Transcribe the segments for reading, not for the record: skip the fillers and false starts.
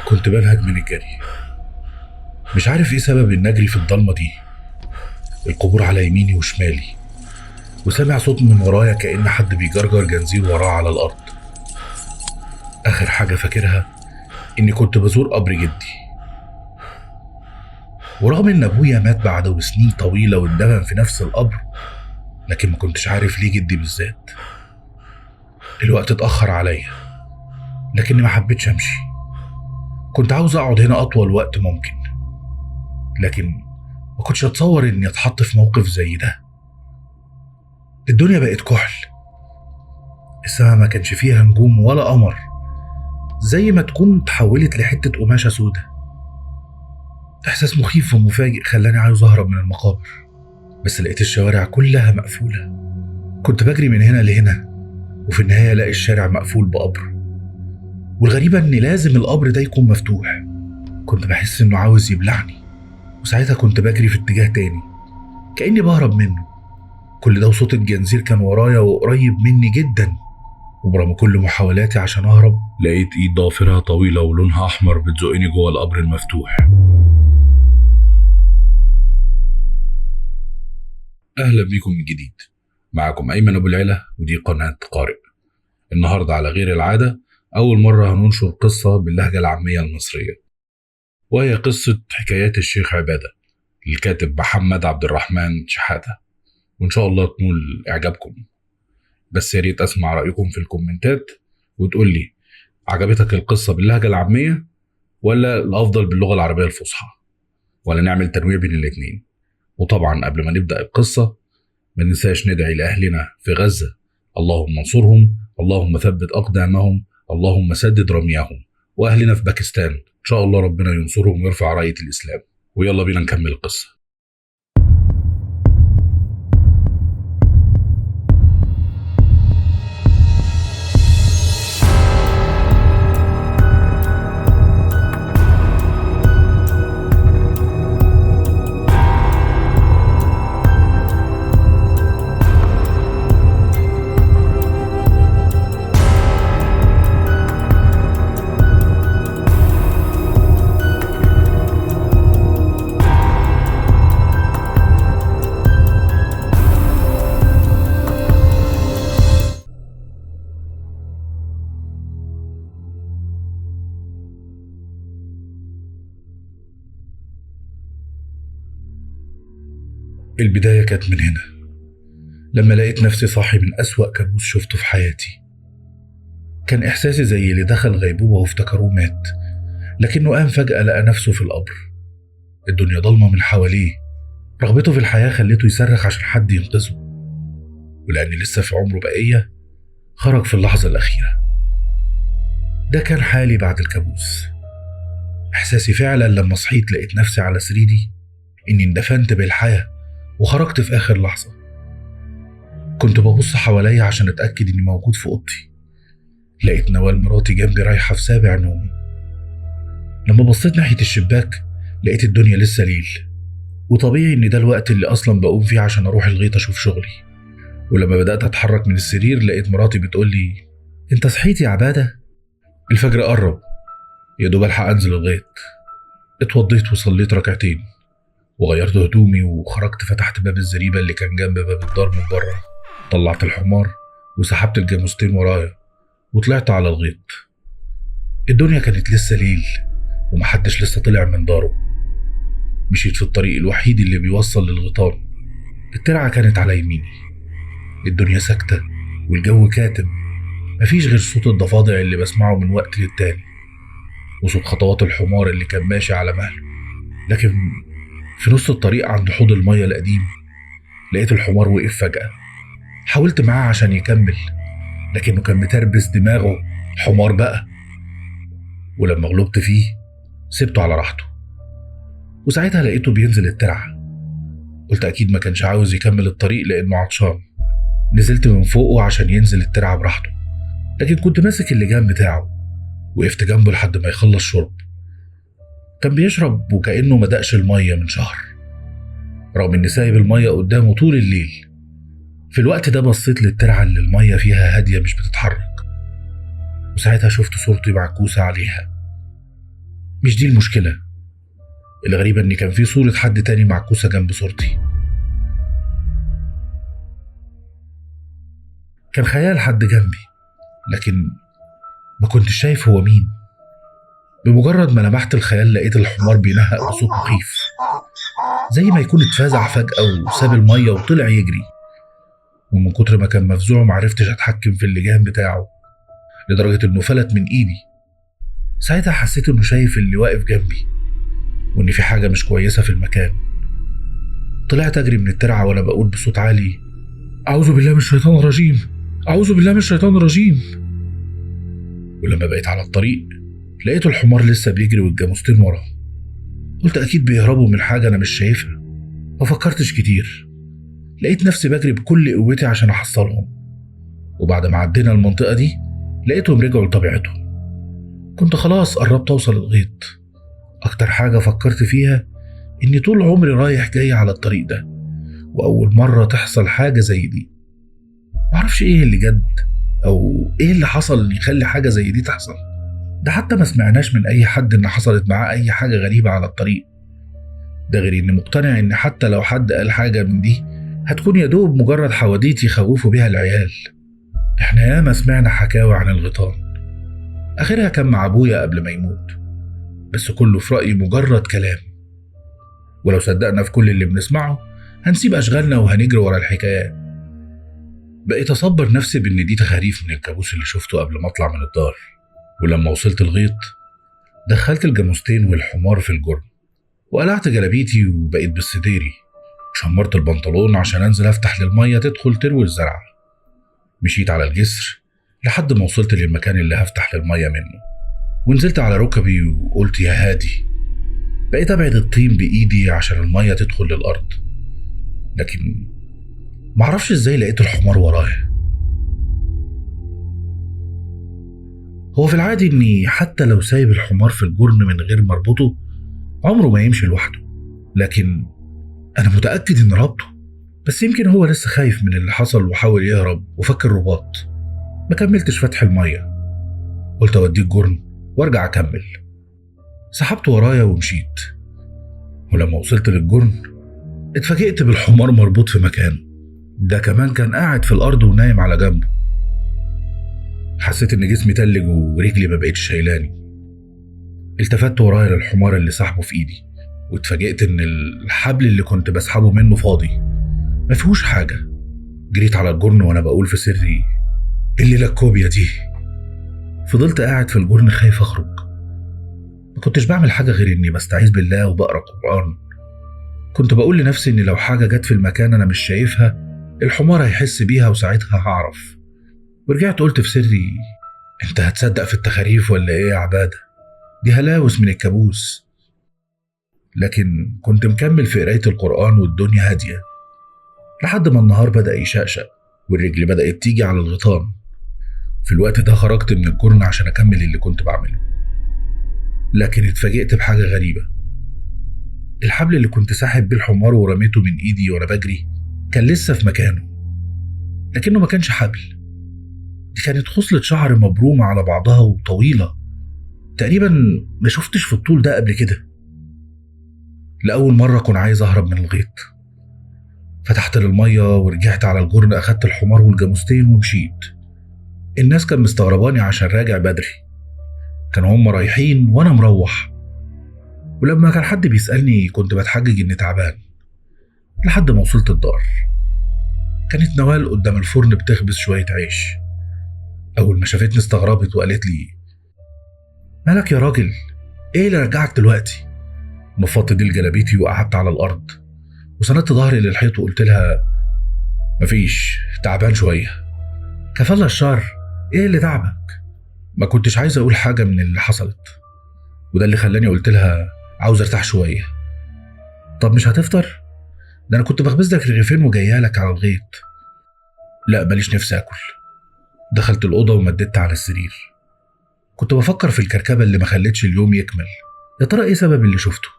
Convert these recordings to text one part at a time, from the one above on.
كنت بنهج من الجري، مش عارف ايه سبب ان اجري في الضلمه دي. القبور على يميني وشمالي، وسامع صوت من ورايا كأن حد بيجرجر جنزير وراه على الارض. اخر حاجه فاكرها اني كنت بزور قبر جدي، ورغم ان ابويا مات بعده بسنين طويله واندفن في نفس القبر، لكن ما كنتش عارف ليه جدي بالذات. الوقت اتاخر عليا، لكني ما حبيتش امشي. كنت عاوز اقعد هنا اطول وقت ممكن، لكن ما كنتش اتصور اني اتحط في موقف زي ده. الدنيا بقت كحل، السما ما كانش فيها نجوم ولا قمر، زي ما تكون اتحولت لحتة قماشة سودة. احساس مخيف ومفاجئ خلاني عاوز اهرب من المقابر، بس لقيت الشوارع كلها مقفولة. كنت بجري من هنا لهنا، وفي النهاية الاقي الشارع مقفول بقبر، والغريبة ان لازم القبر ده يكون مفتوح. كنت بحس انه عاوز يبلعني، وساعتها كنت بجري في اتجاه تاني كأني بهرب منه. كل ده وصوت الجنزير كان ورايا وقريب مني جدا، وبرغم كل محاولاتي عشان اهرب لقيت ايد ضافرها طويلة ولونها احمر بتزقني جوه القبر المفتوح. اهلا بيكم من جديد، معكم ايمن ابو العلا، ودي قناة قارئ. النهاردة على غير العادة اول مرة هننشر قصة باللهجة العامية المصرية، وهي قصة حكايات الشيخ عبادة للكاتب محمد عبد الرحمن شحاتة، وإن شاء الله تنول إعجابكم. بس يا ريت أسمع رأيكم في الكومنتات، وتقول لي عجبتك القصة باللهجة العامية ولا الأفضل باللغة العربية الفصحى، ولا نعمل تنويع بين الاتنين. وطبعا قبل ما نبدأ القصة ما ننساش ندعي لأهلنا في غزة، اللهم انصرهم، اللهم ثبت أقدامهم، اللهم سدد رميهم. وأهلنا في باكستان إن شاء الله ربنا ينصرهم ويرفع راية الإسلام. ويلا بينا نكمل القصة. البداية كانت من هنا، لما لقيت نفسي صاحي من أسوأ كابوس شفته في حياتي. كان إحساسي زي اللي دخل غيبوبة وافتكروه مات، لكنه قام فجأة لقى نفسه في القبر. الدنيا ضلمة من حواليه، رغبته في الحياة خلته يصرخ عشان حد ينقذه، ولأن لسه في عمره بقية خرج في اللحظة الأخيرة. ده كان حالي بعد الكابوس. إحساسي فعلا لما صحيت لقيت نفسي على سريري إني اندفنت بالحياة وخرجت في آخر لحظة. كنت ببص حواليا عشان أتأكد إني موجود في أوضتي، لقيت نوال مراتي جنبي رايحة في سابع نوم. لما بصيت ناحية الشباك لقيت الدنيا لسه ليل، وطبيعي إن ده الوقت اللي أصلا بقوم فيه عشان أروح الغيط أشوف شغلي. ولما بدأت أتحرك من السرير لقيت مراتي بتقولي: أنت صحيت يا عبادة؟ الفجر قرب، يا دوب ألحق أنزل الغيط. اتوضيت وصليت ركعتين وغيرت هدومي وخرجت، فتحت باب الزريبة اللي كان جنب باب الدار من بره، طلعت الحمار وسحبت الجاموستين ورايا وطلعت على الغيط. الدنيا كانت لسه ليل ومحدش لسه طلع من داره. مشيت في الطريق الوحيد اللي بيوصل للغيطان. الترعة كانت على يميني، الدنيا ساكتة والجو كاتم، مفيش غير صوت الضفادع اللي بسمعه من وقت للتاني، وصوت خطوات الحمار اللي كان ماشي على مهله. لكن في نص الطريق عند حوض المية القديم لقيت الحمار وقف فجأة. حاولت معاه عشان يكمل، لكنه كان متربس دماغه حمار بقى. ولما غلبت فيه سبته على راحته، وساعتها لقيته بينزل الترعة. قلت أكيد ما كانش عاوز يكمل الطريق لأنه عطشان. نزلت من فوقه عشان ينزل الترعة براحته، لكن كنت ماسك اللجام بتاعه، وقفت جنبه لحد ما يخلص شرب. كان بيشرب وكأنه ما دقش المية من شهر، رغم إني سايب المية قدامه طول الليل. في الوقت ده بصيت للترعة اللي المية فيها هادية مش بتتحرك، وساعتها شفت صورتي معكوسة عليها. مش دي المشكلة. الغريبة إن كان في صورة حد تاني معكوسة جنب صورتي. كان خيال حد جنبي، لكن ما كنتش شايف هو مين. بمجرد ما لمحت الخيال لقيت الحمار بينهق بصوت مخيف، زي ما يكون اتفزع فجأة وساب المية وطلع يجري. ومن كتر ما كان مفزوع معرفتش اتحكم في اللجام بتاعه، لدرجة انه فلت من ايدي. ساعتها حسيت انه شايف اللي واقف جنبي، وان في حاجة مش كويسة في المكان. طلعت اجري من الترعة وانا بقول بصوت عالي: اعوذ بالله من الشيطان الرجيم، اعوذ بالله من الشيطان الرجيم. ولما بقيت على الطريق لقيت الحمار لسه بيجري والجاموستين وراه. قلت اكيد بيهربوا من حاجة انا مش شايفها. ما فكرتش كتير، لقيت نفسي بجري بكل قوتي عشان احصلهم. وبعد ما عدينا المنطقة دي لقيتهم رجعوا لطبيعتهم. كنت خلاص قربت اوصل الغيط. اكتر حاجة فكرت فيها اني طول عمري رايح جاي على الطريق ده، واول مرة تحصل حاجة زي دي. معرفش ايه اللي جد او ايه اللي حصل ان يخلي حاجة زي دي تحصل. ده حتى ما سمعناش من اي حد ان حصلت معاه اي حاجة غريبة على الطريق. ده غير اني مقتنع ان حتى لو حد قال حاجة من دي هتكون يدوب مجرد حواديت يخوفوا بيها العيال. احنا ياما سمعنا حكاوي عن الغيطان، اخرها كان مع ابويا قبل ما يموت، بس كله في رأيي مجرد كلام. ولو صدقنا في كل اللي بنسمعه هنسيب اشغالنا وهنجري ورا الحكايات. بقيت اصبر نفسي بان دي تخاريف من الكابوس اللي شفته قبل ما اطلع من الدار. ولما وصلت الغيط دخلت الجاموستين والحمار في الجرن، وقلعت جلابيتي وبقيت بالسديري، وشمرت البنطلون عشان انزل افتح للمية تدخل تروي الزرع. مشيت على الجسر لحد ما وصلت للمكان اللي هفتح للمية منه، ونزلت على ركبي وقلت يا هادي. بقيت ابعد الطين بايدي عشان المية تدخل للارض، لكن معرفش ازاي لقيت الحمار ورايا. هو في العادي اني حتى لو سايب الحمار في الجرن من غير ما اربطه عمره ما يمشي لوحده، لكن انا متأكد ان ربطه. بس يمكن هو لسه خايف من اللي حصل وحاول يهرب وفك الرباط. ما كملتش فتح المية، قلت اوديه الجرن وارجع اكمل. سحبت ورايا ومشيت، ولما وصلت للجرن اتفاجئت بالحمار مربوط في مكانه، ده كمان كان قاعد في الارض ونايم على جنبه. حسيت ان جسمي تلج ورجلي ما بقتش شايلاني. التفت ورايا للحمار اللي سحبه في ايدي، واتفاجئت ان الحبل اللي كنت بسحبه منه فاضي ما فيهوش حاجة. جريت على الجرن وانا بقول في سري: ايه الليلة الكوبيا دي؟ فضلت قاعد في الجرن خايف اخرج. ما كنتش بعمل حاجة غير اني بستعيذ بالله وبقرا قرآن. كنت بقول لنفسي ان لو حاجة جت في المكان انا مش شايفها الحمار هيحس بيها وساعتها هعرف. ورجعت قلت في سري: انت هتصدق في التخاريف ولا ايه يا عبادة؟ دي هلاوس من الكابوس. لكن كنت مكمل في قراية القرآن والدنيا هادية، لحد ما النهار بدأ يشقشق والرجل بدأت تيجي على الغيطان. في الوقت ده خرجت من الجرن عشان أكمل اللي كنت بعمله، لكن اتفاجئت بحاجة غريبة. الحبل اللي كنت ساحب بيه الحمار ورميته من إيدي وأنا بجري كان لسه في مكانه، لكنه ما كانش حبل. دي كانت خصلة شعر مبرومة على بعضها وطويلة، تقريبا ما شفتش في الطول ده قبل كده. لأول مرة كنت عايز أهرب من الغيط. فتحت للمية ورجعت على الجرن، أخدت الحمار والجاموستين ومشيت. الناس كان مستغرباني عشان راجع بدري، كانوا هم رايحين وأنا مروح. ولما كان حد بيسألني كنت بتحجج إني تعبان. لحد ما وصلت الدار كانت نوال قدام الفرن بتخبز شوية عيش. أول ما شافتني استغربت وقالت لي: مالك يا راجل؟ إيه اللي رجعك دلوقتي؟ نفضت دي جلابيتي وقعدت على الأرض وسندت ظهري للحيط وقلت لها: مفيش، تعبان شوية. كفالة الشر، ايه اللي تعبك؟ ما كنتش عايز اقول حاجة من اللي حصلت، وده اللي خلاني قلت لها: عاوز ارتاح شوية. طب مش هتفطر؟ ده انا كنت بخبز لك رغيفين وجايالك على الغيط. لا ماليش نفسي اكل. دخلت الأوضة ومددت على السرير، كنت بفكر في الكركبة اللي ما خلتش اليوم يكمل. يا ترى ايه سبب اللي شفته؟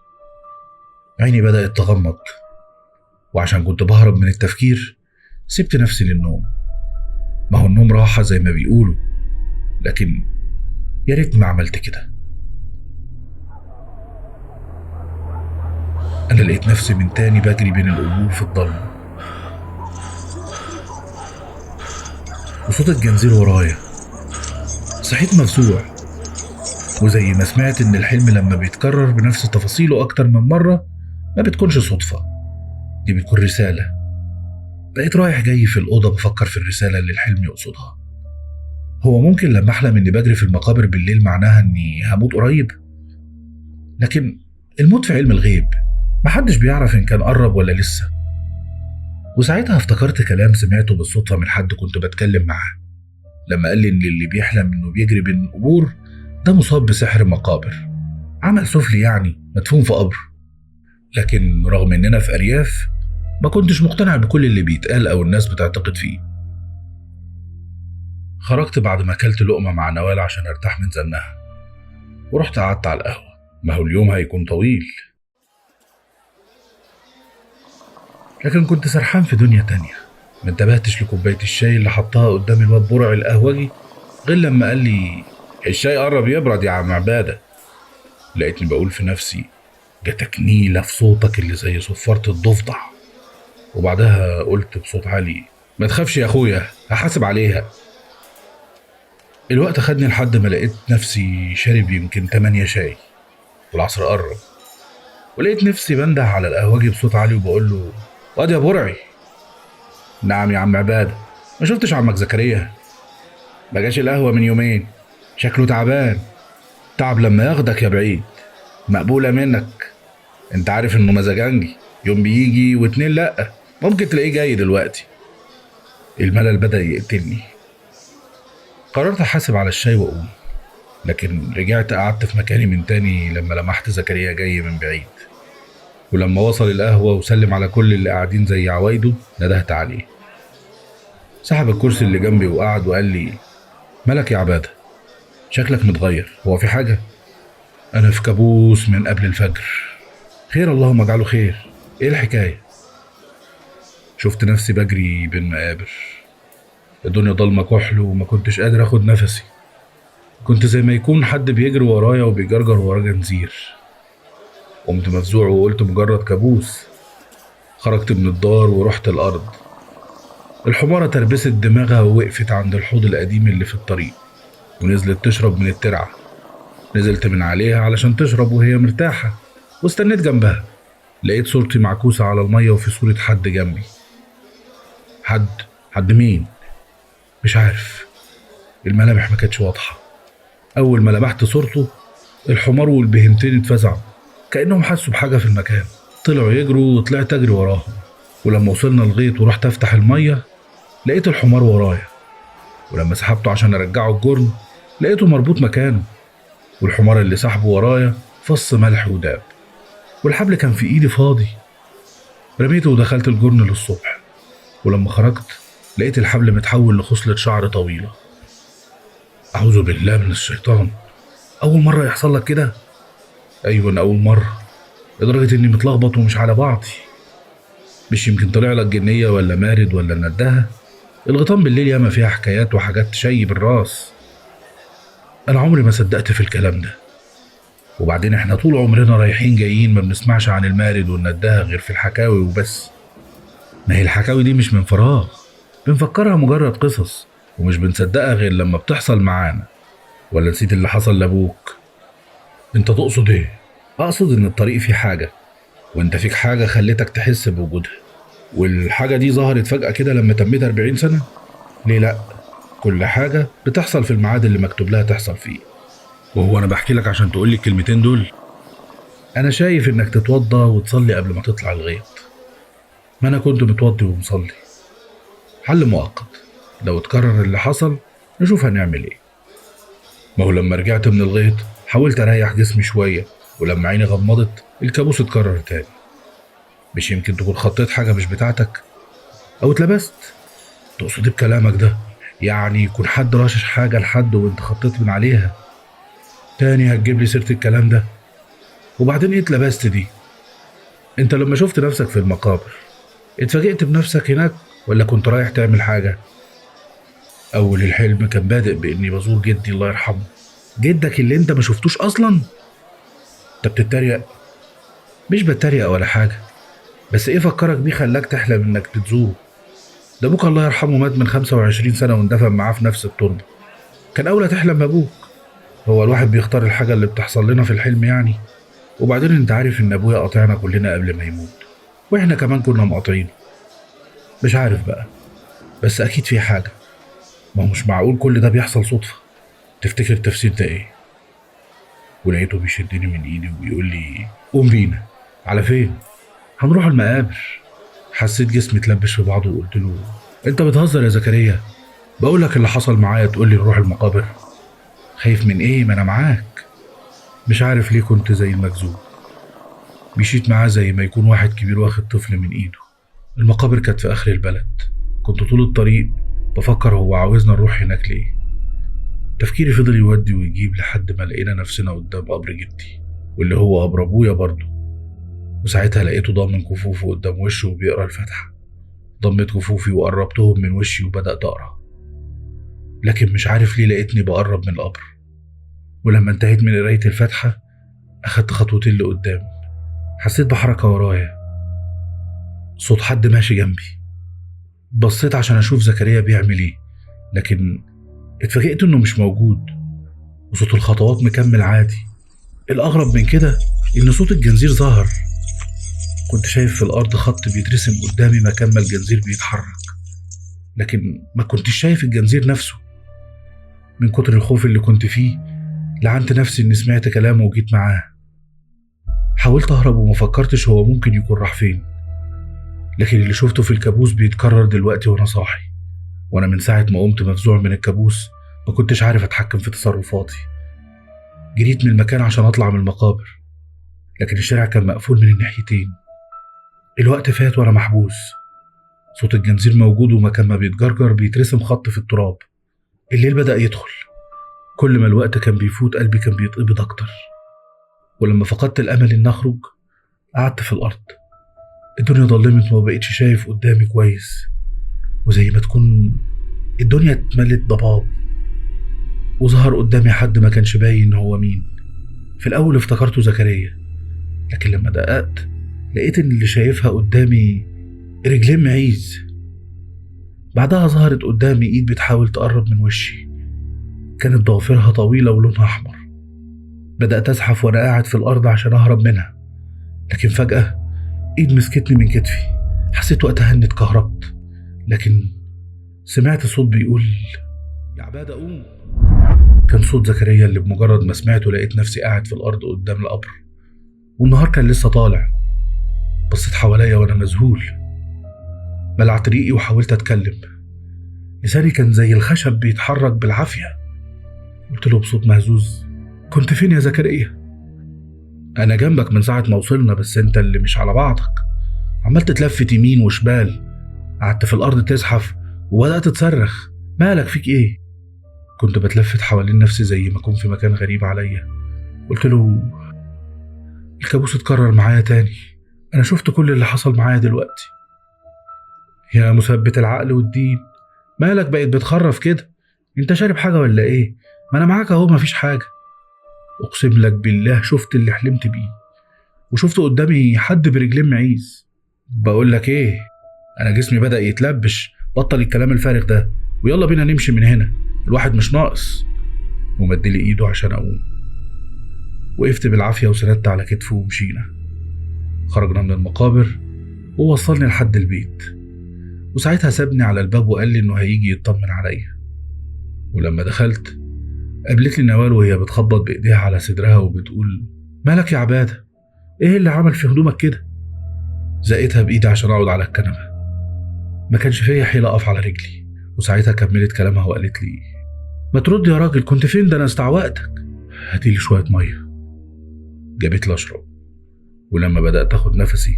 عيني بدأت تغمض، وعشان كنت بهرب من التفكير سبت نفسي للنوم. ما هو النوم راحة زي ما بيقولوا، لكن يا ريت ما عملت كده. أنا لقيت نفسي من تاني بجري بين القبور في الضلمة، وصوت الجنزير ورايا. صحيت مفزوع، وزي ما سمعت إن الحلم لما بيتكرر بنفس تفاصيله أكتر من مرة ما بتكونش صدفة، دي بتكون رسالة. بقيت رايح جاي في الأوضة بفكر في الرسالة اللي الحلم يقصدها. هو ممكن لما أحلم إني بجري في المقابر بالليل معناها إني هموت قريب؟ لكن الموت في علم الغيب محدش بيعرف إن كان قرب ولا لسه. وساعتها افتكرت كلام سمعته بالصدفة من حد كنت بتكلم معاه، لما قال لي إن اللي بيحلم إنه بيجري بين القبور ده مصاب بسحر مقابر، عمل سفلي يعني مدفون في قبر. لكن رغم إننا في أرياف ما كنتش مقتنع بكل اللي بيتقال أو الناس بتعتقد فيه. خرجت بعد ما أكلت لقمة مع نوال عشان أرتاح من زنها، ورحت قعدت على القهوة. ما هو اليوم هيكون طويل. لكن كنت سرحان في دنيا تانية، ما انتبهتش لكوباية الشاي اللي حطها قدام الواد برع القهوجي غير لما قال لي الشاي قرب يبرد يا عم عبادة. لقيتني بقول في نفسي جاتك نيلة في صوتك اللي زي صفارة الضفدع. وبعدها قلت بصوت عالي ما تخافش يا اخويا هحاسب عليها. الوقت خدني لحد ما لقيت نفسي شارب يمكن 8 شاي، والعصر قرب، ولقيت نفسي بنده على القهوجي بصوت عالي وبقول له واد يا برعي. نعم يا عم عبادة. ما شفتش عمك زكريا؟ ما جاش القهوة من يومين، شكله تعبان. تعب لما ياخدك يا بعيد، مقبولة منك. انت عارف انه مزاجنجي، يوم بيجي واتنين لأ، ممكن تلاقيه جاي دلوقتي. الملل بدأ يقتلني، قررت احاسب على الشاي واقوم. لكن رجعت قعدت في مكاني من تاني لما لمحت زكريا جاي من بعيد، ولما وصل القهوة وسلم على كل اللي قاعدين زي عوايده ندهت عليه. سحب الكرسي اللي جنبي وقعد وقال لي مالك يا عبادة؟ شكلك متغير، هو في حاجة؟ أنا في كابوس من قبل الفجر. خير اللهم اجعله خير، إيه الحكاية؟ شفت نفسي بجري بين مقابر، الدنيا ضلمة كحل وما كنتش قادر اخد نفسي. كنت زي ما يكون حد بيجري ورايا وبيجرجر ورا جنزير. قمت مفزوع وقلت مجرد كابوس. خرجت من الدار ورحت الأرض. الحمارة تربست دماغها ووقفت عند الحوض القديم اللي في الطريق، ونزلت تشرب من الترعة. نزلت من عليها علشان تشرب وهي مرتاحة، واستنيت جنبها. لقيت صورتي معكوسة على المية وفي صورة حد جنبي. حد مين؟ مش عارف، الملامح ما كانتش واضحة. أول ما لمحت صورته الحمار والبهيمتين اتفزعوا كأنهم حسوا بحاجة في المكان، طلعوا يجروا وطلعت أجري وراهم. ولما وصلنا الغيط ورحت أفتح المية لقيت الحمار ورايا، ولما سحبته عشان أرجعه الجرن لقيته مربوط مكانه، والحمار اللي سحبه ورايا فص ملح وداب، والحبل كان في إيدي فاضي. رميته ودخلت الجرن للصبح، ولما خرجت لقيت الحبل متحول لخصلة شعر طويلة. أعوذ بالله من الشيطان، أول مرة يحصل لك كده؟ أيوة أول مرة، لدرجة إني متلخبط ومش على بعضي. مش يمكن طلع لك جنية ولا مارد ولا ندها؟ الغيطان بالليل ياما فيها حكايات وحاجات تشيب الراس. أنا عمري ما صدقت في الكلام ده، وبعدين إحنا طول عمرنا رايحين جايين ما بنسمعش عن المارد والندها غير في الحكاوي وبس. ما هي الحكاوي دي مش من فراغ، بنفكرها مجرد قصص ومش بنصدقها غير لما بتحصل معانا. ولا نسيت اللي حصل لأبوك؟ انت تقصد ايه؟ اقصد ان الطريق فيه حاجة، وانت فيك حاجة خلتك تحس بوجودها، والحاجة دي ظهرت فجأة كده لما تميت 40 سنة. ليه لأ، كل حاجة بتحصل في الميعاد اللي مكتوب لها تحصل فيه. وهو انا بحكي لك عشان تقولي الكلمتين دول؟ انا شايف انك تتوضى وتصلي قبل ما تطلع الغيط. ما انا كنت متوضي ومصلي. حل مؤقت، لو اتكرر اللي حصل نشوف هنعمل ايه. ما هو لما رجعت من الغيط حاولت اريح جسمي شوية، ولما عيني غمضت الكابوس اتكرر تاني. مش يمكن تكون خطيت حاجة مش بتاعتك او اتلبست؟ تقصد بكلامك ده يعني يكون حد رشش حاجة لحد وانت خطيت من عليها؟ تاني هتجيب لي سيرة الكلام ده؟ وبعدين ايه اتلبست دي؟ انت لما شفت نفسك في المقابر اتفاجئت بنفسك هناك ولا كنت رايح تعمل حاجة؟ اول الحلم كان بادئ باني بزور جدي الله يرحمه. جدك اللي انت ما شفتوش اصلا؟ انت بتتريق؟ مش بتريق ولا حاجة، بس ايه فكرك بيه خلاك تحلم انك بتزوره؟ ده ابوك الله يرحمه مات من 25 سنة واندفن معاه في نفس التربة. كان اولى تحلم بابوك. هو الواحد بيختار الحاجة اللي بتحصل لنا في الحلم يعني؟ وبعدين انت عارف ان ابويا قاطعنا كلنا قبل ما يموت، واحنا كمان كنا مقاطعينه. مش عارف بقى، بس اكيد في حاجة. ما هو مش معقول كل ده بيحصل صدفة. تفتكر التفسير ده ايه؟ ولقيته بيشدني من ايدي وبيقول لي قوم بينا. على فين؟ هنروح المقابر. حسيت جسمي اتلبش في بعضه وقلت له انت بتهزر يا زكريا؟ بقول لك اللي حصل معايا تقول لي نروح المقابر؟ خايف من ايه؟ ما انا معاك. مش عارف ليه كنت زي المجذوب. مشيت معاه زي ما يكون واحد كبير واخد طفل من ايده. المقابر كانت في اخر البلد. كنت طول الطريق بفكر هو عاوزنا نروح هناك ليه. تفكيري فضل يودي ويجيب لحد ما لقينا نفسنا قدام قبر جدي، واللي هو قبر ابويا برضه. وساعتها لقيته ضامن كفوفه قدام وشه وبيقرا الفاتحة. ضميت كفوفي وقربتهم من وشي وبدأت أقرأ، لكن مش عارف ليه لقيتني بقرب من القبر. ولما انتهيت من قراية الفاتحة أخدت خطوتين لقدام. حسيت بحركة ورايا، صوت حد ماشي جنبي. بصيت عشان أشوف زكريا بيعمل إيه، لكن اتفاجئت إنه مش موجود، وصوت الخطوات مكمل عادي. الأغرب من كده إن صوت الجنزير ظهر. كنت شايف في الأرض خط بيترسم قدامي مكان ما الجنزير بيتحرك، لكن ما كنتش شايف الجنزير نفسه. من كتر الخوف اللي كنت فيه لعنت نفسي إني سمعت كلامه وجيت معاه. حاولت أهرب وما فكرتش هو ممكن يكون راح فين، لكن اللي شفته في الكابوس بيتكرر دلوقتي وأنا صاحي. وأنا من ساعة ما قمت مفزوع من الكابوس ما كنتش عارف أتحكم في تصرفاتي. جريت من المكان عشان أطلع من المقابر، لكن الشارع كان مقفول من الناحيتين. الوقت فات وأنا محبوس. صوت الجنزير موجود، ومكان ما بيتجرجر بيترسم خط في التراب. الليل بدأ يدخل. كل ما الوقت كان بيفوت قلبي كان بيتقبض أكتر. ولما فقدت الأمل إن أخرج قعدت في الأرض. الدنيا ضلمت وما بقيتش شايف قدامي كويس، وزي ما تكون الدنيا اتملت ضباب. وظهر قدامي حد ما كانش باين هو مين. في الأول افتكرته زكريا، لكن لما دققت لقيت إن اللي شايفها قدامي رجلين معيز. بعدها ظهرت قدامي إيد بتحاول تقرب من وشي. كانت ضوافرها طويلة ولونها أحمر. بدأت أزحف وأنا قاعد في الأرض عشان أهرب منها، لكن فجأة إيد مسكتني من كتفي. حسيت وقتها إني اتكهربت، لكن سمعت صوت بيقول يا عبادة قوم. كان صوت زكريا اللي بمجرد ما سمعته لقيت نفسي قاعد في الأرض قدام القبر، والنهار كان لسه طالع. بصيت حواليا وأنا مذهول. بلعت ريقي وحاولت أتكلم. لساني كان زي الخشب بيتحرك بالعافية. قلت له بصوت مهزوز كنت فين يا زكريا؟ أنا جنبك من ساعة ما وصلنا، بس أنت اللي مش على بعضك. عمال تتلفت يمين وشمال. قعدت في الأرض تزحف وبدأت تصرخ. مالك فيك إيه؟ كنت بتلفت حوالين نفسي زي ما أكون في مكان غريب عليا. قلت له الكابوس اتكرر معايا تاني. أنا شفت كل اللي حصل معايا دلوقتي. يا مثبت العقل والدين، مالك بقيت بتخرف كده؟ انت شارب حاجة ولا ايه؟ ما انا معاك اهو، مفيش حاجة. اقسم لك بالله شفت اللي حلمت بيه، وشفت قدامي حد برجلين معيز. بقول لك ايه، انا جسمي بدأ يتلبش. بطل الكلام الفارغ ده ويلا بينا نمشي من هنا، الواحد مش ناقص. ومدلي ايده عشان اقوم. وقفت بالعافية وسندت على كتفه ومشينا. خرجنا من المقابر ووصلني لحد البيت، وساعتها سابني على الباب وقال لي انه هيجي يطمن عليا. ولما دخلت قابلتني نوال وهي بتخبط بايديها على صدرها وبتقول مالك يا عبادة؟ ايه اللي عمل في هدومك كده؟ زقيتها بايدي عشان اقعد على الكنبة. ما كانش فيا حيلة اقف على رجلي. وساعتها كملت كلامها وقالت لي ما ترد يا راجل، كنت فين؟ ده انا استعوقتك. هاتيلي شوية مية. جابت لي اشرب. ولما بدأت اخد نفسي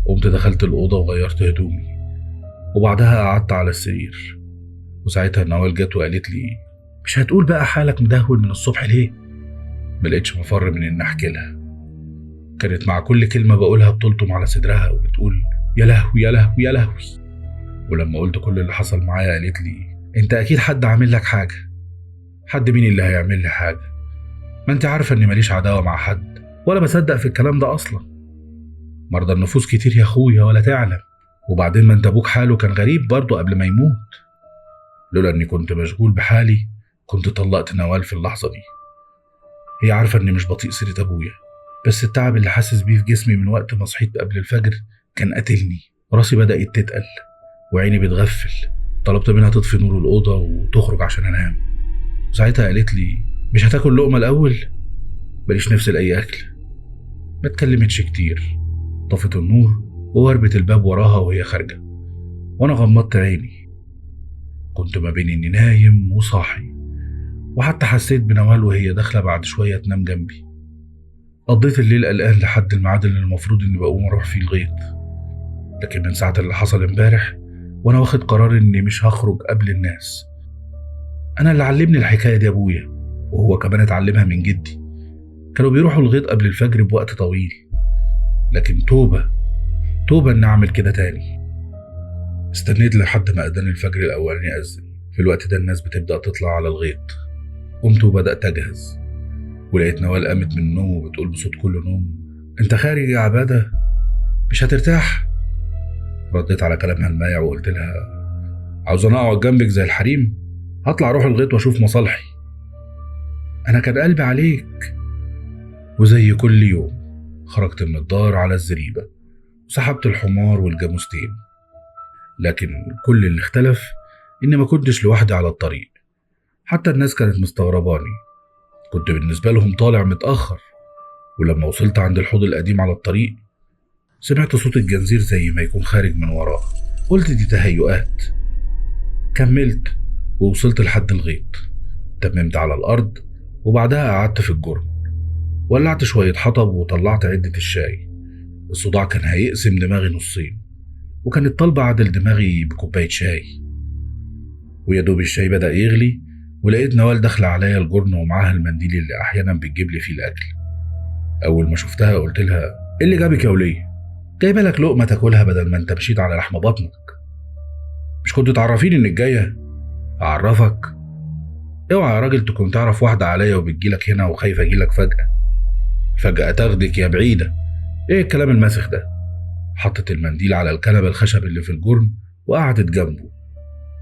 قمت دخلت الأوضة وغيرت هدومي، وبعدها قعدت على السرير. وساعتها نوال جت وقالت لي مش هتقول بقى حالك مدهول من الصبح ليه؟ ملقتش مفر من إن أحكي لها. كانت مع كل كلمة بقولها بتلطم على صدرها وبتقول يا لهوي يا لهوي يا لهوي. ولما قلت كل اللي حصل معايا قالت لي انت أكيد حد عامل لك حاجة. حد مين اللي هيعمل لي حاجة؟ ما انت عارفة اني ماليش عداوة مع حد، ولا بصدق في الكلام ده أصلا. مرضى النفوس كتير يا اخويا ولا تعلم، وبعدين ما انت ابوك حاله كان غريب برضه قبل ما يموت. لولا اني كنت مشغول بحالي كنت طلقت نوال في اللحظة دي. هي عارفة اني مش بطيء سيرة ابويا، بس التعب اللي حاسس بيه في جسمي من وقت ما صحيت قبل الفجر كان قاتلني. راسي بدأت تتقل وعيني بتغفل. طلبت منها تطفي نور الأوضة وتخرج عشان أنام. ساعتها قالت لي مش هتاكل لقمة الأول؟ ماليش نفس لأي أكل. ما اتكلمتش كتير، طفت النور ووربت الباب وراها وهي خارجة، وأنا غمضت عيني. كنت ما بين إني نايم وصاحي، وحتى حسيت بنوال وهي داخلة بعد شوية تنام جنبي. قضيت الليل قلقان لحد الميعاد اللي المفروض إني بقوم أروح فيه الغيط، لكن من ساعة اللي حصل امبارح وأنا واخد قرار إني مش هخرج قبل الناس. أنا اللي علمني الحكاية دي أبويا، وهو كمان اتعلمها من جدي. كانوا بيروحوا الغيط قبل الفجر بوقت طويل، لكن توبة إني أعمل كده تاني. استنيت لحد ما أذان الفجر الأولاني أذن. في الوقت ده الناس بتبدأ تطلع على الغيط. قمت وبدأت أجهز، ولقيت نوال قامت من النوم وبتقول بصوت كله نوم: أنت خارج يا عبادة؟ مش هترتاح؟ رديت على كلامها المايع وقلت لها: عاوز أنا أقعد جنبك زي الحريم؟ هطلع أروح الغيط وأشوف مصالحي. أنا كان قلبي عليك. وزي كل يوم خرجت من الدار على الزريبة وسحبت الحمار والجاموستين، لكن كل اللي اختلف إني ما كنتش لوحدي على الطريق. حتى الناس كانت مستغرباني. كنت بالنسبة لهم طالع متأخر. ولما وصلت عند الحوض القديم على الطريق سمعت صوت الجنزير زي ما يكون خارج من وراه. قلت دي تهيؤات. كملت ووصلت لحد الغيط، تممت على الأرض وبعدها قعدت في الجرن. ولعت شوية حطب وطلعت عدة الشاي. الصداع كان هيقسم دماغي نصين، وكانت طالبة عدل دماغي بكوباية شاي. ويا دوب الشاي بدأ يغلي ولقيت نوال داخلة عليا الجرن ومعاها المنديل اللي أحيانا بتجيب لي فيه الأكل. أول ما شفتها قلت لها: إيه اللي جابك يا ولية؟ جايبه لك لقمة تاكلها بدل ما انت مشيت على لحم بطنك. مش كنت تعرفيني انك جاية؟ أعرفك؟ اوعى يا راجل تكون تعرف واحدة عليا وبتجيلك هنا وخايفة أجيلك فجأة تاخدك يا بعيدة. ايه الكلام الماسخ ده؟ حطت المنديل على الكنبة الخشب اللي في الجرن وقعدت جنبه.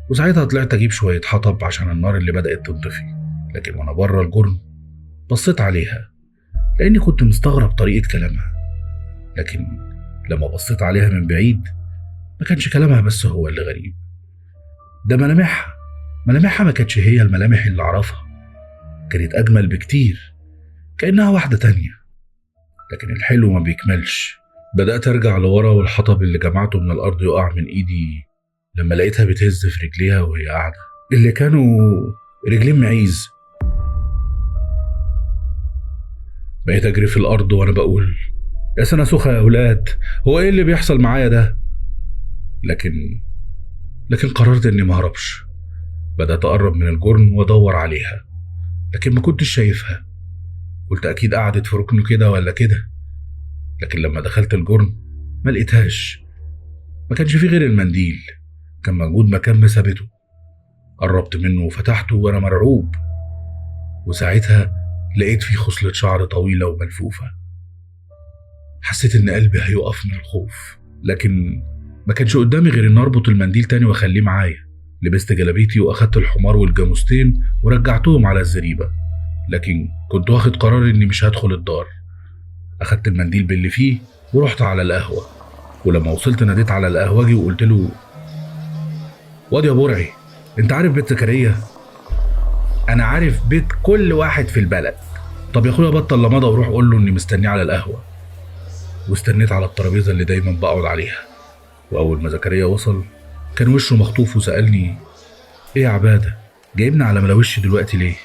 وساعتها طلعت أجيب شوية حطب عشان النار اللي بدأت تنطفي. لكن وأنا بره الجرن بصيت عليها لأني كنت مستغرب طريقة كلامها. لكن لما بصيت عليها من بعيد ما كانش كلامها بس هو اللي غريب، ده ملامحها ما كانتش هي الملامح اللي أعرفها. كانت أجمل بكتير، كأنها واحدة تانية. لكن الحلو ما بيكملش. بدأت أرجع لورا والحطب اللي جمعته من الأرض يقع من إيدي لما لقيتها بتهز في رجليها وهي قاعدة، اللي كانوا رجلين معيز. بقيت أجري في الأرض وأنا بقول: يا سنة سخة يا أولاد، هو إيه اللي بيحصل معايا ده؟ لكن قررت إني مهربش. بدأت أقرب من الجرن وأدور عليها، لكن ما كنتش شايفها. قلت أكيد قعدت في ركن كده ولا كده. لكن لما دخلت الجرن ما لقيتهاش. ما كانش فيه غير المنديل، كان موجود مكان ما سابته. قربت منه وفتحته وأنا مرعوب، وساعتها لقيت فيه خصلة شعر طويلة وملفوفة. حسيت إن قلبي هيقف من الخوف، لكن ما كانش قدامي غير إن أربط المنديل تاني وأخليه معايا. لبست جلابيتي وأخدت الحمار والجاموستين ورجعتهم على الزريبة، لكن كنت واخد قرار إني مش هدخل الدار. أخدت المنديل باللي فيه ورحت على القهوة. ولما وصلت ناديت على القهوجي وقلت له: واد يا برعي، أنت عارف بيت زكريا؟ أنا عارف بيت كل واحد في البلد. طب يا أخويا بطل لمضى وروح قول له إني مستنيه على القهوة. واستنيت على الترابيزة اللي دايما بقعد عليها. وأول ما زكريا وصل كان وشه مخطوف وسألني: إيه يا عبادة، جايبنا على ملاوش دلوقتي ليه؟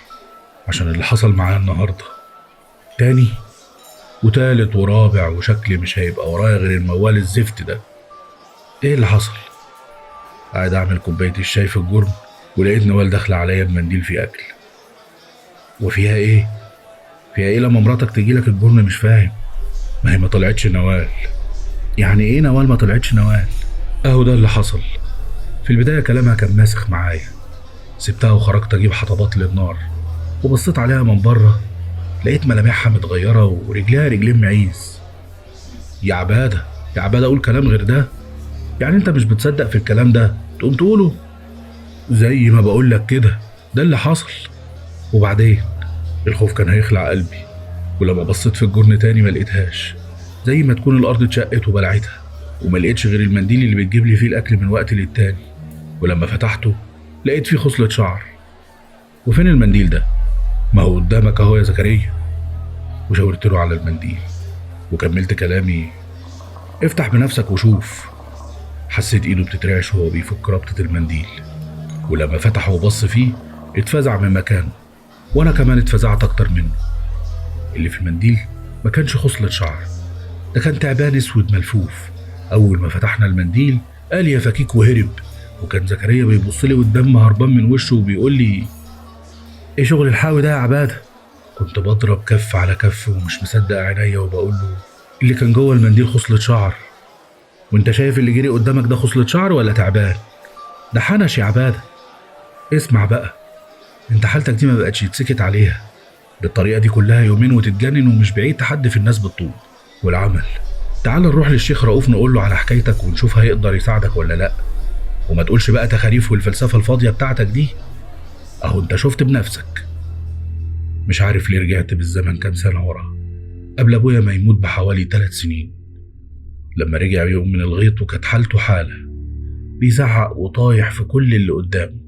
عشان اللي حصل معايا النهاردة تاني وتالت ورابع، وشكلي مش هيبقى ورايا غير الموال الزفت ده. إيه اللي حصل؟ قاعد أعمل كوباية الشاي في الجرن ولقيت نوال داخلة عليا بمنديل فيه أكل. وفيها إيه؟ فيها إيه لما مراتك تجيلك الجرن؟ مش فاهم. ما هي ما طلعتش نوال. يعني إيه نوال ما طلعتش نوال؟ أهو ده اللي حصل. في البداية كلامها كان ماسخ معايا. سبتها وخرجت أجيب حطبات للنار، وبصيت عليها من بره لقيت ملامحها متغيرة ورجلها رجلين معيز. يا عبادة، يا عبادة قول كلام غير ده. يعني انت مش بتصدق في الكلام ده تقوم تقوله؟ زي ما بقولك كده، ده اللي حصل. وبعدين الخوف كان هيخلع قلبي، ولما بصيت في الجرن تاني ما لقيتهاش، زي ما تكون الارض اتشقت وبلعتها، وما لقيتش غير المنديل اللي بتجيب لي فيه الاكل من وقت للتاني. ولما فتحته لقيت فيه خصلة شعر. وفين المنديل ده؟ ما هو قدامك اهو يا زكريا. وشاورت له على المنديل وكملت كلامي: افتح بنفسك وشوف. حسيت ايده بتترعش وهو بيفك ربطة المنديل، ولما فتحه وبص فيه اتفزع من مكانه، وانا كمان اتفزعت اكتر منه. اللي في المنديل ما كانش خصلة شعر، ده كان تعبان اسود ملفوف. اول ما فتحنا المنديل قال يا فكيك وهرب. وكان زكريا بيبص لي والدم هربان من وشه وبيقول لي: ايه شغل الحاوي ده يا عباده؟ كنت بضرب كف على كف ومش مصدق عينيا وبقول له: اللي كان جوه المنديل خصلة شعر. وانت شايف اللي جري قدامك ده خصلة شعر ولا تعبان؟ ده حنش يا عباده. اسمع بقى، انت حالتك دي ما بقتش يتسكت عليها. بالطريقه دي كلها يومين وتتجنن، ومش بعيد تحدف الناس بالطوب. والعمل، تعال نروح للشيخ رؤوف نقول له على حكايتك ونشوف هيقدر يساعدك ولا لا. وما تقولش بقى تخاريف والفلسفه الفاضيه بتاعتك دي، اهو انت شفت بنفسك. مش عارف ليه رجعت بالزمن كام سنه ورا، قبل ابويا ما يموت بحوالي 3 سنين. لما رجع يوم من الغيط وكانت حالته حاله، بيزعق وطايح في كل اللي قدامه.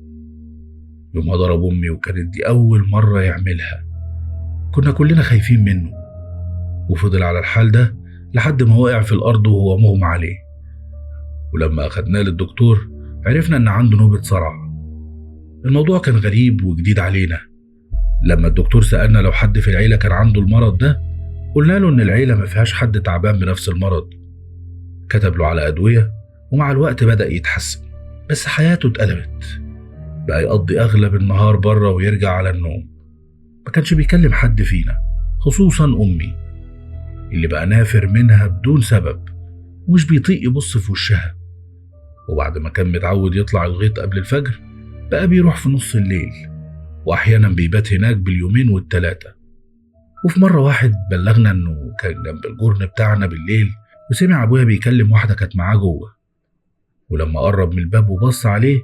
يوم ضرب امي وكانت دي اول مره يعملها. كنا كلنا خايفين منه، وفضل على الحال ده لحد ما وقع في الارض وهو مغمى عليه. ولما اخدناه للدكتور عرفنا ان عنده نوبة صرع. الموضوع كان غريب وجديد علينا. لما الدكتور سألنا لو حد في العيلة كان عنده المرض ده، قلنا له ان العيلة ما فيهاش حد تعبان بنفس المرض. كتب له على أدوية، ومع الوقت بدأ يتحسن، بس حياته اتقلبت. بقى يقضي أغلب النهار بره ويرجع على النوم. ما كانش بيكلم حد فينا، خصوصا أمي اللي بقى نافر منها بدون سبب ومش بيطيق يبص في وشها. وبعد ما كان متعود يطلع الغيط قبل الفجر، بقى بيروح في نص الليل، وأحيانا بيبات هناك باليومين والتلاتة. وفي مرة واحد بلغنا إنه كان جنب الجرن بتاعنا بالليل وسمع أبويا بيكلم واحدة كانت معاه جوه. ولما قرب من الباب وبص عليه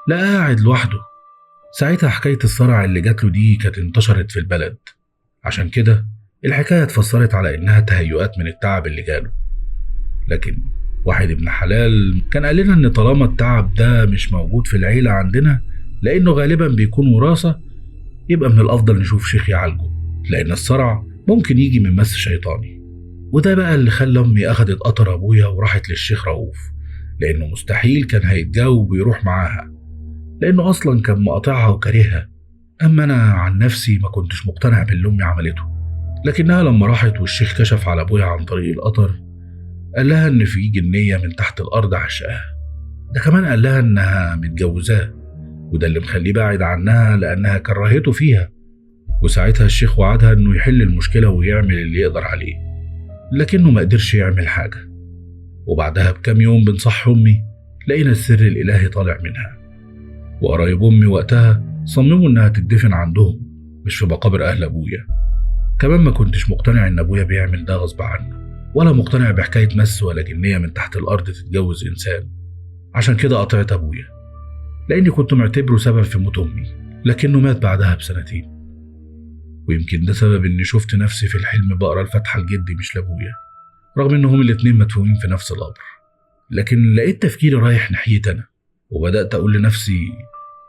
لقاه قاعد لوحده. ساعتها حكاية الصرع اللي جاتله دي كانت انتشرت في البلد، عشان كده الحكاية اتفسرت على إنها تهيؤات من التعب اللي جاله. لكن واحد ابن حلال كان قال لنا إن طالما التعب ده مش موجود في العيلة عندنا، لأنه غالبا بيكون وراثة، يبقى من الأفضل نشوف شيخ يعالجه، لأن الصرع ممكن يجي من مس شيطاني. وده بقى اللي خلى أمي أخدت قطر أبويا وراحت للشيخ رؤوف، لأنه مستحيل كان هيتجاوب ويروح معاها، لأنه أصلا كان مقاطعها وكارهها. أما أنا عن نفسي ما كنتش مقتنع باللي أمي عملته. لكنها لما راحت والشيخ كشف على أبويا عن طريق القطر، قال لها إن في جنية من تحت الأرض عشقها. ده كمان قال لها إنها متجوزاه، وده اللي مخليه بعد عنها لأنها كرهته فيها. وساعتها الشيخ وعدها إنه يحل المشكلة ويعمل اللي يقدر عليه، لكنه ما قدرش يعمل حاجة. وبعدها بكام يوم بنصح أمي لقينا السر الإلهي طالع منها. وقرايب أمي وقتها صمموا إنها تدفن عندهم مش في مقابر أهل أبويا. كمان ما كنتش مقتنع إن أبويا بيعمل ده غصب عنه، ولا مقتنع بحكاية مس ولا جنية من تحت الأرض تتجوز إنسان. عشان كده قطعت أبويا، لأني كنت معتبره سبب في موت أمي، لكنه مات بعدها ب2 سنين. ويمكن ده سبب إني شفت نفسي في الحلم بقرا الفاتحة لجدي مش لأبويا، رغم إنهم الاتنين مدفونين في نفس القبر. لكن لقيت تفكيري رايح ناحية أنا، وبدأت أقول لنفسي: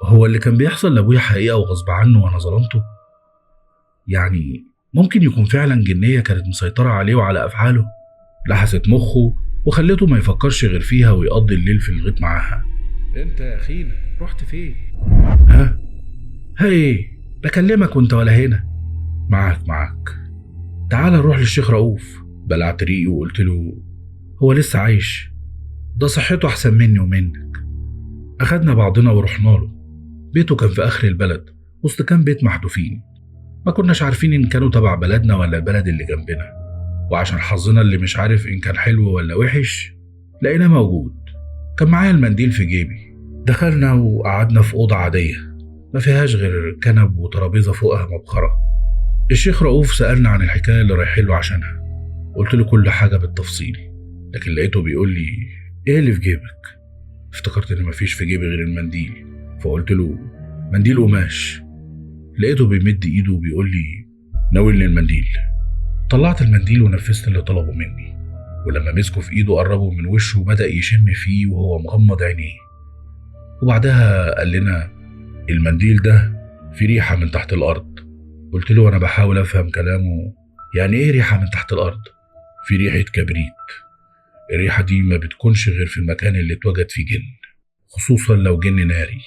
هو اللي كان بيحصل لأبويا حقيقة وغصب عنه وأنا ظلمته؟ يعني ممكن يكون فعلا جنية كانت مسيطرة عليه وعلى أفعاله، لحست مخه وخلته ما يفكرش غير فيها ويقضي الليل في الغيط معاها. انت يا أخينا رحت فين؟ ها ايه، بكلمك وانت ولا هنا. معاك. تعال نروح للشيخ رؤوف. بلعت ريقي وقلت له: هو لسه عايش؟ ده صحته أحسن مني ومنك. أخدنا بعضنا ورحنا له. بيته كان في آخر البلد وسط كام بيت محذوفين، ما كناش عارفين إن كانوا تبع بلدنا ولا البلد اللي جنبنا. وعشان حظنا اللي مش عارف إن كان حلو ولا وحش، لقيناه موجود. كان معايا المنديل في جيبي. دخلنا وقعدنا في أوضة عادية ما فيهاش غير كنب وترابيزة فوقها مبخرة. الشيخ رؤوف سألنا عن الحكاية اللي رايحين له عشانها، قلت له كل حاجة بالتفصيل، لكن لقيته بيقول لي ايه اللي في جيبك؟ افتكرت ان مفيش في جيبي غير المنديل، فقلت له منديل قماش. لقيته بيمد ايده وبيقول لي ناولني المنديل. طلعت المنديل ونفذت اللي طلبه مني، ولما مسكه في ايده قربه من وشه وبدأ يشم فيه وهو مغمض عينيه. وبعدها قال لنا المنديل ده في ريحة من تحت الأرض. قلت له وأنا بحاول أفهم كلامه يعني إيه ريحة من تحت الأرض؟ في ريحة كبريت. الريحة دي ما بتكونش غير في المكان اللي اتوجد فيه جن، خصوصا لو جن ناري.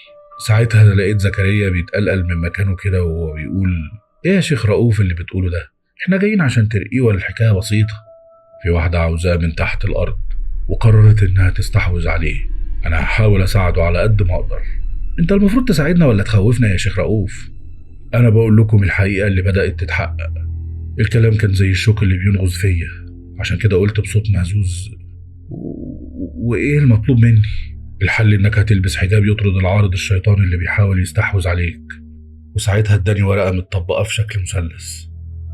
ساعتها لقيت زكريا بيتقلقل من مكانه كده وهو بيقول إيه يا شيخ رؤوف اللي بتقوله ده؟ إحنا جايين عشان ترقيه ولا الحكاية بسيطة؟ في واحدة عاوزاه من تحت الأرض وقررت إنها تستحوذ عليه. أنا هحاول أساعده على قد ما أقدر. أنت المفروض تساعدنا ولا تخوفنا يا شيخ رؤوف؟ أنا بقول لكم الحقيقة اللي بدأت تتحقق. الكلام كان زي الشوك اللي بينغز فيا، عشان كده قلت بصوت مهزوز وإيه المطلوب مني؟ الحل إنك هتلبس حجاب يطرد العارض الشيطان اللي بيحاول يستحوذ عليك. وساعتها اداني ورقة متطبقة في شكل مثلث،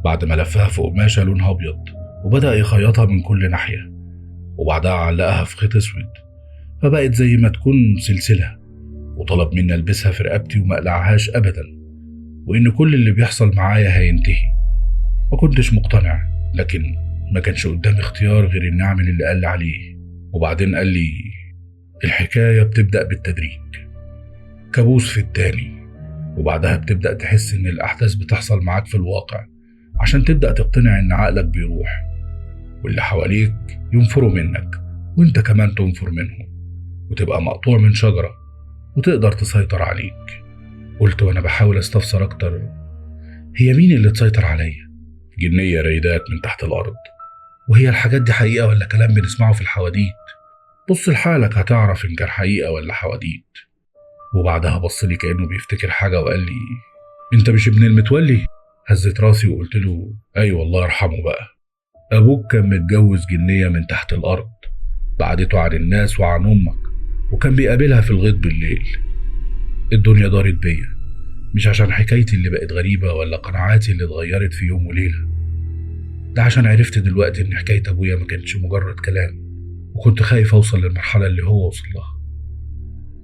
بعد ما لفها في قماشة لونها أبيض وبدأ يخيطها من كل ناحية، وبعدها علقها في خيط أسود فبقت زي ما تكون سلسلة، وطلب مني ألبسها في رقبتي وما أقلعهاش أبدا، وإن كل اللي بيحصل معايا هينتهي. ما كنتش مقتنع، لكن ما كانش قدامي اختيار غير إني أعمل اللي قال لي عليه. وبعدين قال لي الحكاية بتبدأ بالتدريج، كابوس في التاني، وبعدها بتبدأ تحس إن الأحداث بتحصل معاك في الواقع عشان تبدأ تقتنع إن عقلك بيروح، واللي حواليك ينفروا منك وإنت كمان تنفر منهم، وتبقى مقطوع من شجرة وتقدر تسيطر عليك. قلت وأنا بحاول استفسر أكتر، هي مين اللي تسيطر عليا؟ جنية رايداك من تحت الأرض. وهي الحاجات دي حقيقة ولا كلام بنسمعه في الحواديت؟ بص لحالك هتعرف إن كان حقيقة ولا حواديت. وبعدها بصلي كأنه بيفتكر حاجة وقال لي أنت مش ابن المتولي؟ هزت راسي وقلت له أيوة الله يرحمه بقى. أبوك كان متجوز جنية من تحت الأرض، بعدته عن الناس وعن أمك، وكان بيقابلها في الغيط بالليل. الدنيا دارت بيا، مش عشان حكايتي اللي بقت غريبة ولا قناعاتي اللي اتغيرت في يوم وليلة، ده عشان عرفت دلوقتي إن حكاية أبويا ما كانتش مجرد كلام، وكنت خايف أوصل للمرحلة اللي هو وصل لها،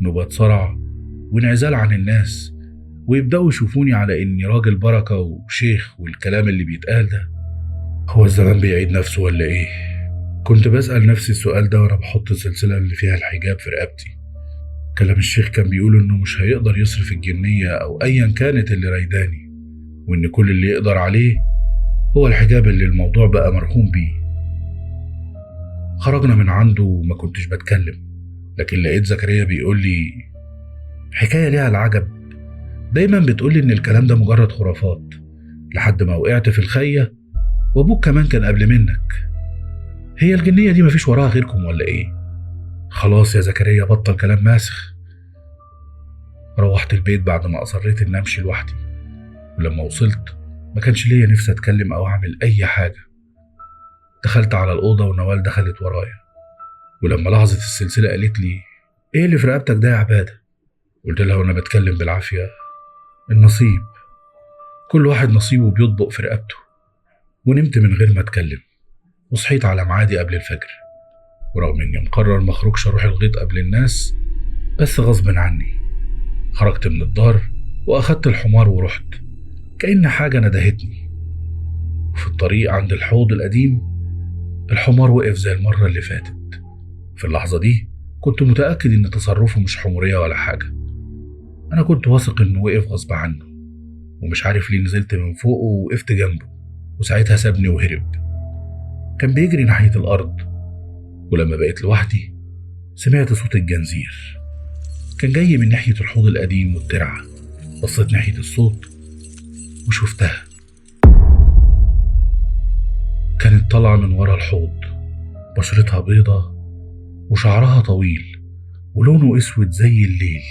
نوبات صرع وانعزال عن الناس، ويبدأوا يشوفوني على إني راجل بركة وشيخ، والكلام اللي بيتقال ده هو الزمان بيعيد نفسه ولا إيه؟ كنت بسأل نفسي السؤال ده وأنا بحط السلسلة اللي فيها الحجاب في رقبتي. كلام الشيخ كان بيقول إنه مش هيقدر يصرف الجنية أو أيا كانت اللي رايداني، وإن كل اللي يقدر عليه هو الحجاب اللي الموضوع بقى مرهون بيه. خرجنا من عنده وما كنتش بتكلم، لكن لقيت زكريا بيقول لي حكاية ليها العجب، دايما بتقولي إن الكلام ده مجرد خرافات لحد ما وقعت في الخية، وأبوك كمان كان قبل منك. هي الجنية دي مفيش وراها غيركم ولا إيه؟ خلاص يا زكريا بطل كلام ماسخ. روحت البيت بعد ما أصريت إن أمشي لوحدي، ولما وصلت ما كانش ليا نفسي أتكلم أو أعمل أي حاجة. دخلت على الأوضة ونوال دخلت ورايا، ولما لاحظت السلسلة قالت لي إيه اللي في رقبتك ده يا عبادة؟ قلت لها وأنا بتكلم بالعافية النصيب، كل واحد نصيبه بيطبق في رقبته. ونمت من غير ما أتكلم، وصحيت على معادي قبل الفجر، ورغم إني مقرر مخرجش أروح الغيط قبل الناس، بس غصب عني خرجت من الدار وأخدت الحمار ورحت كأن حاجة ندهتني. وفي الطريق عند الحوض القديم الحمار وقف زي المرة اللي فاتت. في اللحظة دي كنت متأكد إن تصرفه مش حمورية ولا حاجة، أنا كنت واثق إنه وقف غصب عنه، ومش عارف ليه نزلت من فوقه ووقفت جنبه، وساعتها سابني وهرب. كان بيجري ناحية الأرض، ولما بقيت لوحدي سمعت صوت الجنزير كان جاي من ناحية الحوض القديم والترعة. بصيت ناحية الصوت وشفتها، كانت طالعة من ورا الحوض، بشرتها بيضة وشعرها طويل ولونه اسود زي الليل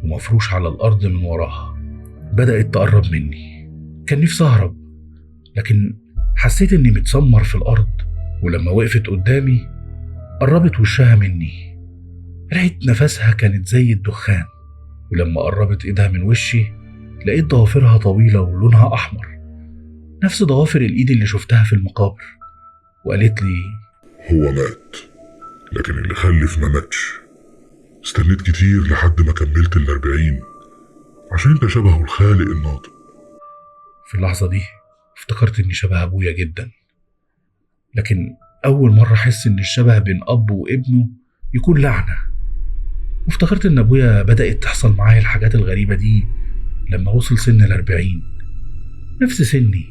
ومفروش على الأرض من وراها. بدأت تقرب مني، كان نفسي أهرب، لكن حسيت إني متسمر في الأرض. ولما وقفت قدامي قربت وشها مني، ريحة نفسها كانت زي الدخان، ولما قربت إيدها من وشي لقيت ضوافرها طويلة ولونها أحمر، نفس ضوافر الإيد اللي شفتها في المقابر. وقالت لي: هو مات، لكن اللي خلف ما ماتش. استنيت كتير لحد ما كملت 40 عشان انت شبهه الخالق الناطق. في اللحظة دي افتكرت إني شبه أبويا جدا، لكن أول مرة أحس إن الشبه بين أب وابنه يكون لعنة. وافتكرت إن أبويا بدأت تحصل معايا الحاجات الغريبة دي لما وصل سن 40، نفس سني.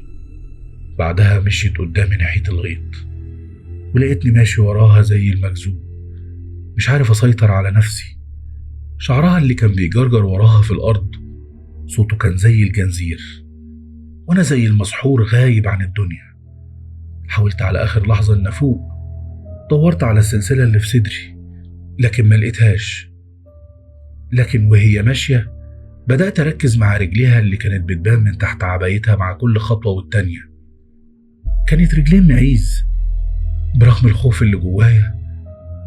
بعدها مشيت قدامي ناحية الغيط، ولقيتني ماشي وراها زي المجذوب، مش عارف أسيطر على نفسي. شعرها اللي كان بيجرجر وراها في الأرض صوته كان زي الجنزير، وأنا زي المسحور غايب عن الدنيا. حاولت على آخر لحظة إن أفوق، دورت على السلسلة اللي في صدري لكن ما لقيتهاش. لكن وهي ماشية بدأت أركز مع رجليها اللي كانت بتبان من تحت عبايتها مع كل خطوة والتانية. كانت رجلين معيز برغم الخوف اللي جوايا،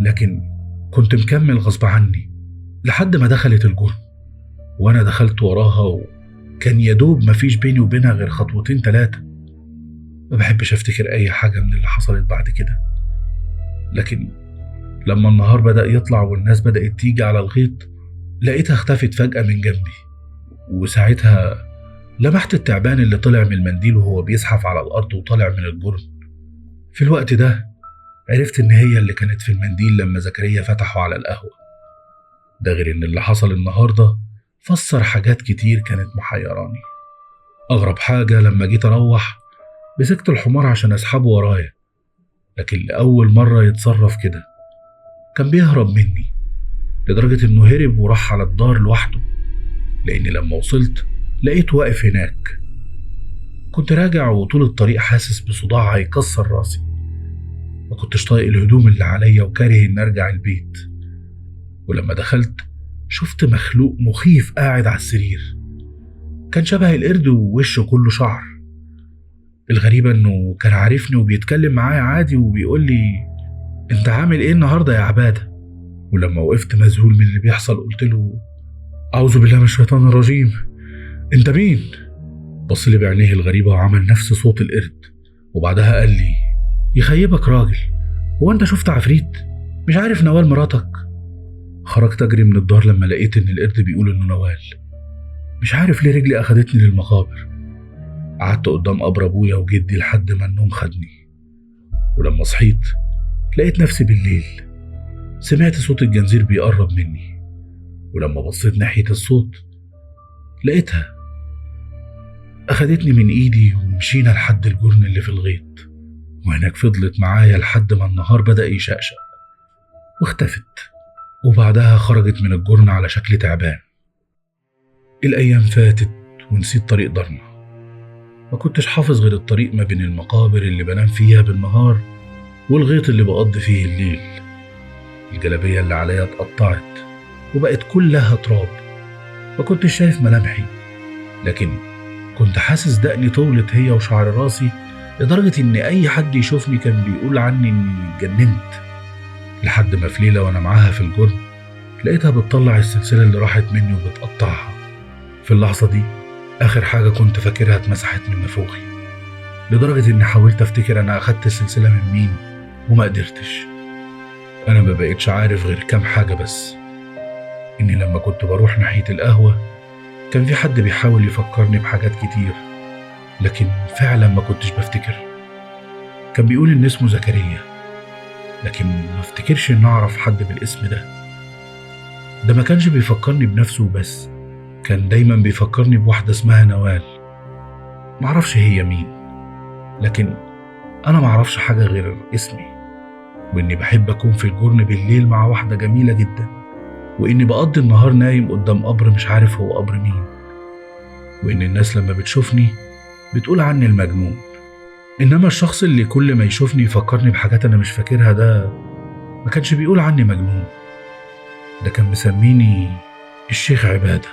لكن كنت مكمل غصب عني لحد ما دخلت الجرم. وأنا دخلت وراها وكان يدوب مفيش بيني وبينها غير 2-3 خطوات. ما بحبش أفتكر أي حاجة من اللي حصلت بعد كده، لكن لما النهار بدأ يطلع والناس بدأت تيجي على الغيط لقيتها اختفت فجأة من جنبي. وساعتها لمحت التعبان اللي طلع من المنديل وهو بيزحف على الأرض وطالع من الجرن. في الوقت ده عرفت إن هي اللي كانت في المنديل لما زكريا فتحه على القهوة. ده غير إن اللي حصل النهاردة فسر حاجات كتير كانت محيراني. أغرب حاجة لما جيت أروح مسكت الحمار عشان أسحبه ورايا، لكن لأول مرة يتصرف كده كان بيهرب مني، لدرجة إنه هرب وراح على الدار لوحده. لأني لما وصلت لقيته واقف هناك. كنت راجع وطول الطريق حاسس بصداع هيكسر راسي، ما كنتش طايق الهدوم اللي عليا وكاره إن أرجع البيت. ولما دخلت شفت مخلوق مخيف قاعد على السرير، كان شبه القرد ووشه كله شعر. الغريبة إنه كان عارفني وبيتكلم معايا عادي وبيقول لي: أنت عامل إيه النهاردة يا عبادة؟ ولما وقفت مذهول من اللي بيحصل قلت له: أعوذ بالله من الشيطان الرجيم، أنت مين؟ بص لي بعينيه الغريبة وعمل نفس صوت القرد، وبعدها قال لي: يخيبك راجل، هو أنت شفت عفريت؟ مش عارف نوال مراتك؟ خرجت أجري من الدار لما لقيت إن القرد بيقول إنه نوال. مش عارف ليه رجلي أخدتني للمقابر. قعدت قدام قبر أبويا وجدي لحد ما النوم خدني. ولما صحيت لقيت نفسي بالليل، سمعت صوت الجنزير بيقرب مني، ولما بصيت ناحية الصوت لقيتها أخدتني من إيدي ومشينا لحد الجرن اللي في الغيط، وهناك فضلت معايا لحد ما النهار بدأ يشقشق واختفت. وبعدها خرجت من الجرن على شكل تعبان. الأيام فاتت ونسيت طريق دارنا، ما كنتش حافظ غير الطريق ما بين المقابر اللي بنام فيها بالنهار والغيط اللي بقضي فيه الليل. الجلابية اللي عليا اتقطعت وبقت كلها تراب، ما كنتش شايف ملامحي، لكن كنت حاسس دقني طولت هي وشعر راسي لدرجة إن أي حد يشوفني كان بيقول عني إني اتجننت. لحد ما في ليلة وأنا معاها في الجرن لقيتها بتطلع السلسلة اللي راحت مني وبتقطعها. في اللحظة دي آخر حاجة كنت فاكرها اتمسحت من نافوخي، لدرجة إني حاولت أفتكر أنا أخدت السلسلة من مين وما قدرتش. أنا ما بقيتش عارف غير كام حاجة بس: إني لما كنت بروح ناحية القهوة كان في حد بيحاول يفكرني بحاجات كتير، لكن فعلا ما كنتش بفتكر. كان بيقول إن اسمه زكريا، لكن ما افتكرش إن أعرف حد بالاسم ده ما كانش بيفكرني بنفسه بس، كان دايما بيفكرني بواحدة اسمها نوال. معرفش هي مين، لكن أنا معرفش حاجة غير اسمي، وإني بحب أكون في الجرن بالليل مع واحدة جميلة جدا، وإني بقضي النهار نايم قدام قبر مش عارف هو قبر مين، وإن الناس لما بتشوفني بتقول عني المجنون. إنما الشخص اللي كل ما يشوفني يفكرني بحاجات أنا مش فاكرها ده ما كانش بيقول عني مجنون، ده كان مسميني الشيخ عبادة.